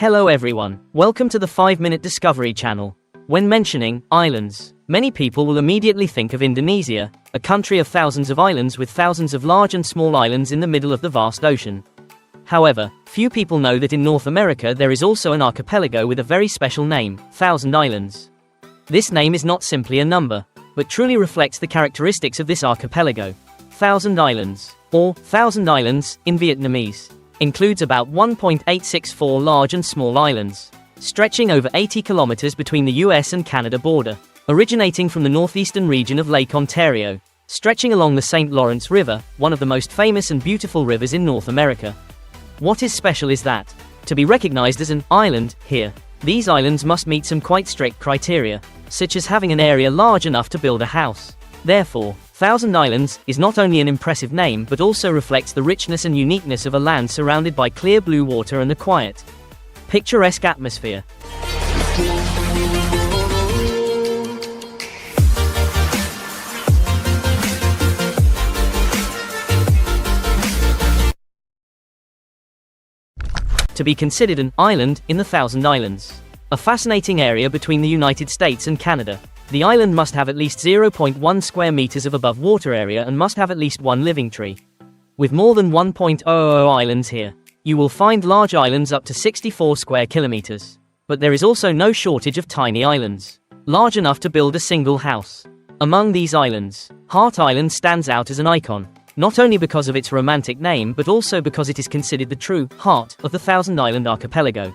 Hello everyone, welcome to the 5-Minute Discovery channel. When mentioning islands, many people will immediately think of Indonesia, a country of thousands of islands with thousands of large and small islands in the middle of the vast ocean. However, few people know that in North America there is also an archipelago with a very special name, Thousand Islands. This name is not simply a number, but truly reflects the characteristics of this archipelago. Thousand Islands, or Thousand Islands in Vietnamese, includes about 1.864 large and small islands, stretching over 80 kilometers between the US and Canada border, originating from the northeastern region of Lake Ontario, stretching along the St. Lawrence River, one of the most famous and beautiful rivers in North America. What is special is that, to be recognized as an island here, these islands must meet some quite strict criteria, such as having an area large enough to build a house. Therefore, Thousand Islands is not only an impressive name but also reflects the richness and uniqueness of a land surrounded by clear blue water and a quiet, picturesque atmosphere. To be considered an island in the Thousand Islands, a fascinating area between the United States and Canada. The island must have at least 0.1 square meters of above water area and must have at least one living tree. With more than 1.00 islands here, you will find large islands up to 64 square kilometers. But there is also no shortage of tiny islands, large enough to build a single house. Among these islands, Heart Island stands out as an icon, not only because of its romantic name but also because it is considered the true heart of the Thousand Island archipelago.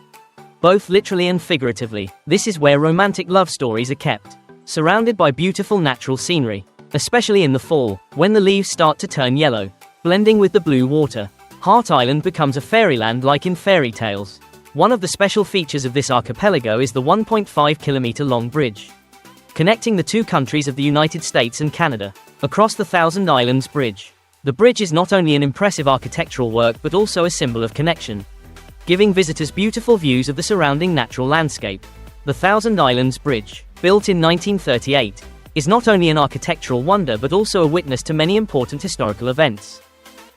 Both literally and figuratively, this is where romantic love stories are kept. Surrounded by beautiful natural scenery, especially in the fall, when the leaves start to turn yellow, blending with the blue water, Heart Island becomes a fairyland like in fairy tales. One of the special features of this archipelago is the 1.5-kilometer long bridge, connecting the two countries of the United States and Canada, across the Thousand Islands Bridge. The bridge is not only an impressive architectural work but also a symbol of connection, giving visitors beautiful views of the surrounding natural landscape. The Thousand Islands Bridge, built in 1938, is not only an architectural wonder but also a witness to many important historical events.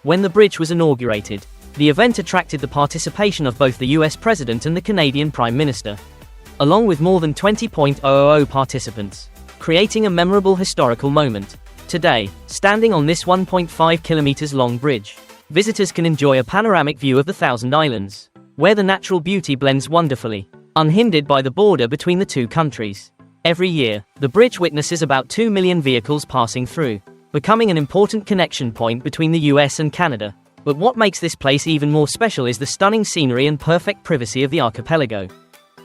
When the bridge was inaugurated, the event attracted the participation of both the US President and the Canadian Prime Minister, along with more than 20,000 participants, creating a memorable historical moment. Today, standing on this 1.5 kilometers long bridge, visitors can enjoy a panoramic view of the Thousand Islands, where the natural beauty blends wonderfully, unhindered by the border between the two countries. Every year, the bridge witnesses about 2 million vehicles passing through, becoming an important connection point between the US and Canada. But what makes this place even more special is the stunning scenery and perfect privacy of the archipelago.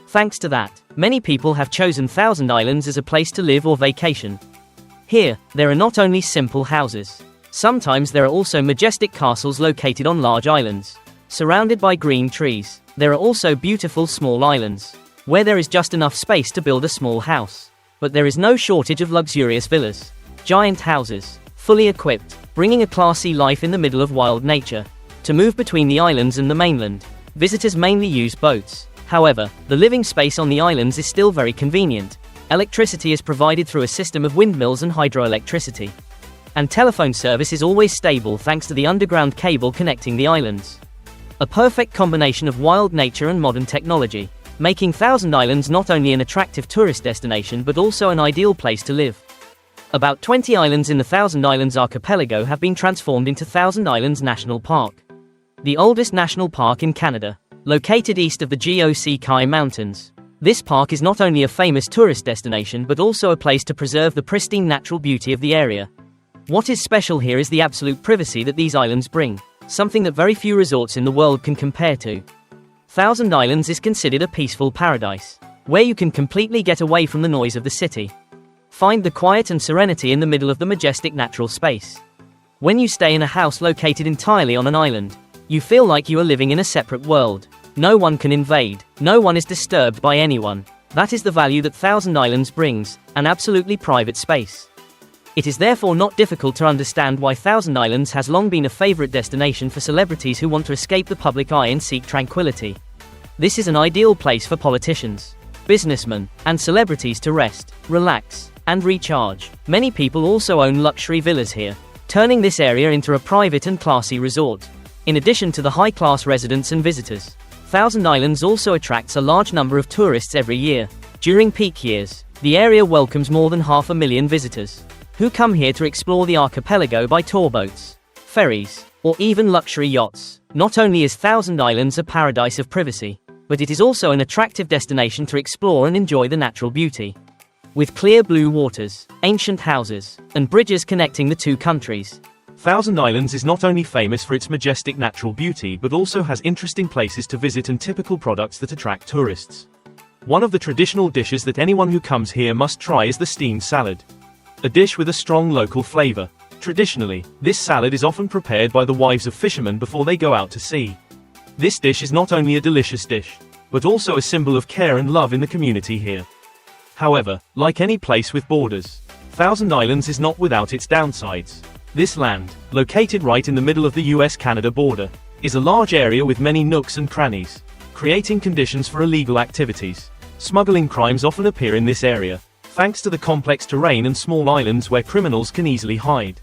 Thanks to that, many people have chosen Thousand Islands as a place to live or vacation. Here, there are not only simple houses. Sometimes there are also majestic castles located on large islands, surrounded by green trees. There are also beautiful small islands, where there is just enough space to build a small house. But there is no shortage of luxurious villas, giant houses, fully equipped, bringing a classy life in the middle of wild nature. To move between the islands and the mainland, visitors mainly use boats. However, the living space on the islands is still very convenient. Electricity is provided through a system of windmills and hydroelectricity. And telephone service is always stable thanks to the underground cable connecting the islands. A perfect combination of wild nature and modern technology, making Thousand Islands not only an attractive tourist destination but also an ideal place to live. About 20 islands in the Thousand Islands archipelago have been transformed into Thousand Islands National Park, the oldest national park in Canada, located east of the Gocki Mountains. This park is not only a famous tourist destination but also a place to preserve the pristine natural beauty of the area. What is special here is the absolute privacy that these islands bring, something that very few resorts in the world can compare to. Thousand Islands is considered a peaceful paradise, where you can completely get away from the noise of the city. Find the quiet and serenity in the middle of the majestic natural space. When you stay in a house located entirely on an island, you feel like you are living in a separate world. No one can invade, no one is disturbed by anyone. That is the value that Thousand Islands brings, an absolutely private space. It is therefore not difficult to understand why Thousand Islands has long been a favorite destination for celebrities who want to escape the public eye and seek tranquility. This is an ideal place for politicians, businessmen, and celebrities to rest, relax, and recharge. Many people also own luxury villas here, turning this area into a private and classy resort. In addition to the high-class residents and visitors, Thousand Islands also attracts a large number of tourists every year. During peak years, the area welcomes more than 500,000 visitors, who come here to explore the archipelago by tour boats, ferries, or even luxury yachts. Not only is Thousand Islands a paradise of privacy, but it is also an attractive destination to explore and enjoy the natural beauty. With clear blue waters, ancient houses, and bridges connecting the two countries, Thousand Islands is not only famous for its majestic natural beauty but also has interesting places to visit and typical products that attract tourists. One of the traditional dishes that anyone who comes here must try is the steamed salad. A dish with a strong local flavor. Traditionally, this salad is often prepared by the wives of fishermen before they go out to sea. This dish is not only a delicious dish, but also a symbol of care and love in the community here. However, like any place with borders, Thousand Islands is not without its downsides. This land, located right in the middle of the US-Canada border, is a large area with many nooks and crannies, creating conditions for illegal activities. Smuggling crimes often appear in this area, thanks to the complex terrain and small islands where criminals can easily hide.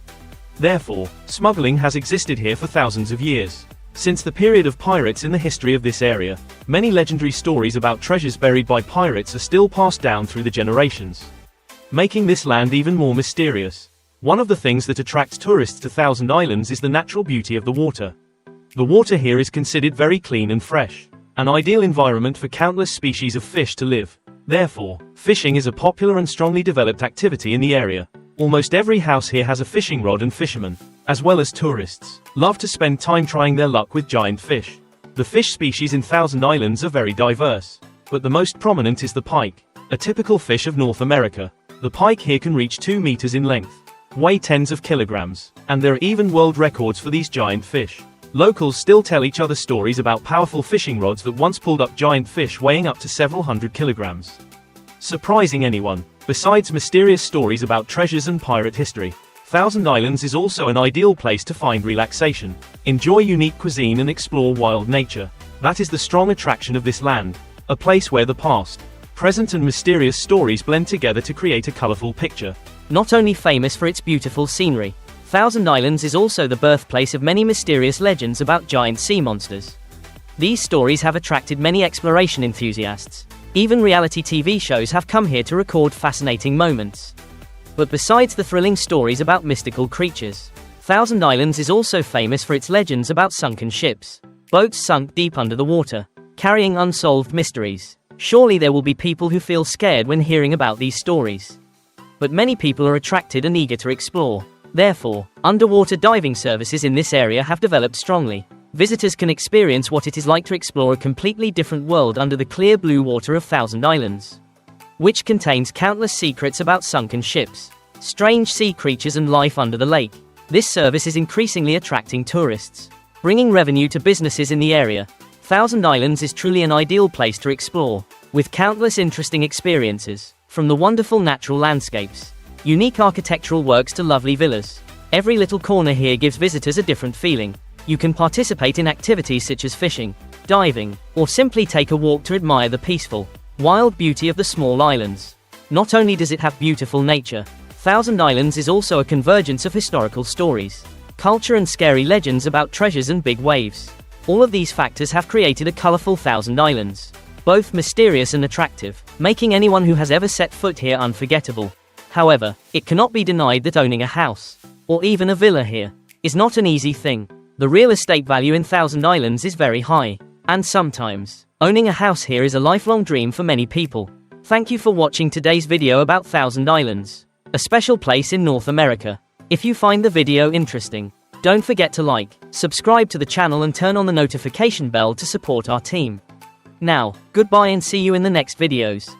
Therefore, smuggling has existed here for thousands of years. Since the period of pirates in the history of this area, many legendary stories about treasures buried by pirates are still passed down through the generations, making this land even more mysterious. One of the things that attracts tourists to Thousand Islands is the natural beauty of the water. The water here is considered very clean and fresh, an ideal environment for countless species of fish to live. Therefore, fishing is a popular and strongly developed activity in the area. Almost every house here has a fishing rod, and fishermen, as well as tourists, love to spend time trying their luck with giant fish. The fish species in Thousand Islands are very diverse, but the most prominent is the pike, a typical fish of North America. The pike here can reach 2 meters in length, weigh tens of kilograms, and there are even world records for these giant fish. Locals still tell each other stories about powerful fishing rods that once pulled up giant fish weighing up to several hundred kilograms. Surprising anyone? Besides mysterious stories about treasures and pirate history, Thousand Islands is also an ideal place to find relaxation, enjoy unique cuisine and explore wild nature. That is the strong attraction of this land, a place where the past, present and mysterious stories blend together to create a colorful picture. Not only famous for its beautiful scenery, Thousand Islands is also the birthplace of many mysterious legends about giant sea monsters. These stories have attracted many exploration enthusiasts. Even reality TV shows have come here to record fascinating moments. But besides the thrilling stories about mystical creatures, Thousand Islands is also famous for its legends about sunken ships, boats sunk deep under the water, carrying unsolved mysteries. Surely there will be people who feel scared when hearing about these stories. But many people are attracted and eager to explore. Therefore, underwater diving services in this area have developed strongly. Visitors can experience what it is like to explore a completely different world under the clear blue water of Thousand Islands, which contains countless secrets about sunken ships, strange sea creatures and life under the lake. This service is increasingly attracting tourists, bringing revenue to businesses in the area. Thousand Islands is truly an ideal place to explore, with countless interesting experiences, from the wonderful natural landscapes, unique architectural works to lovely villas. Every little corner here gives visitors a different feeling. You can participate in activities such as fishing, diving, or simply take a walk to admire the peaceful, wild beauty of the small islands. Not only does it have beautiful nature, Thousand Islands is also a convergence of historical stories, culture and scary legends about treasures and big waves. All of these factors have created a colorful Thousand Islands, both mysterious and attractive, making anyone who has ever set foot here unforgettable. However, it cannot be denied that owning a house, or even a villa here, is not an easy thing. The real estate value in Thousand Islands is very high, and sometimes, owning a house here is a lifelong dream for many people. Thank you for watching today's video about Thousand Islands, a special place in North America. If you find the video interesting, don't forget to like, subscribe to the channel and turn on the notification bell to support our team. Now, goodbye and see you in the next videos.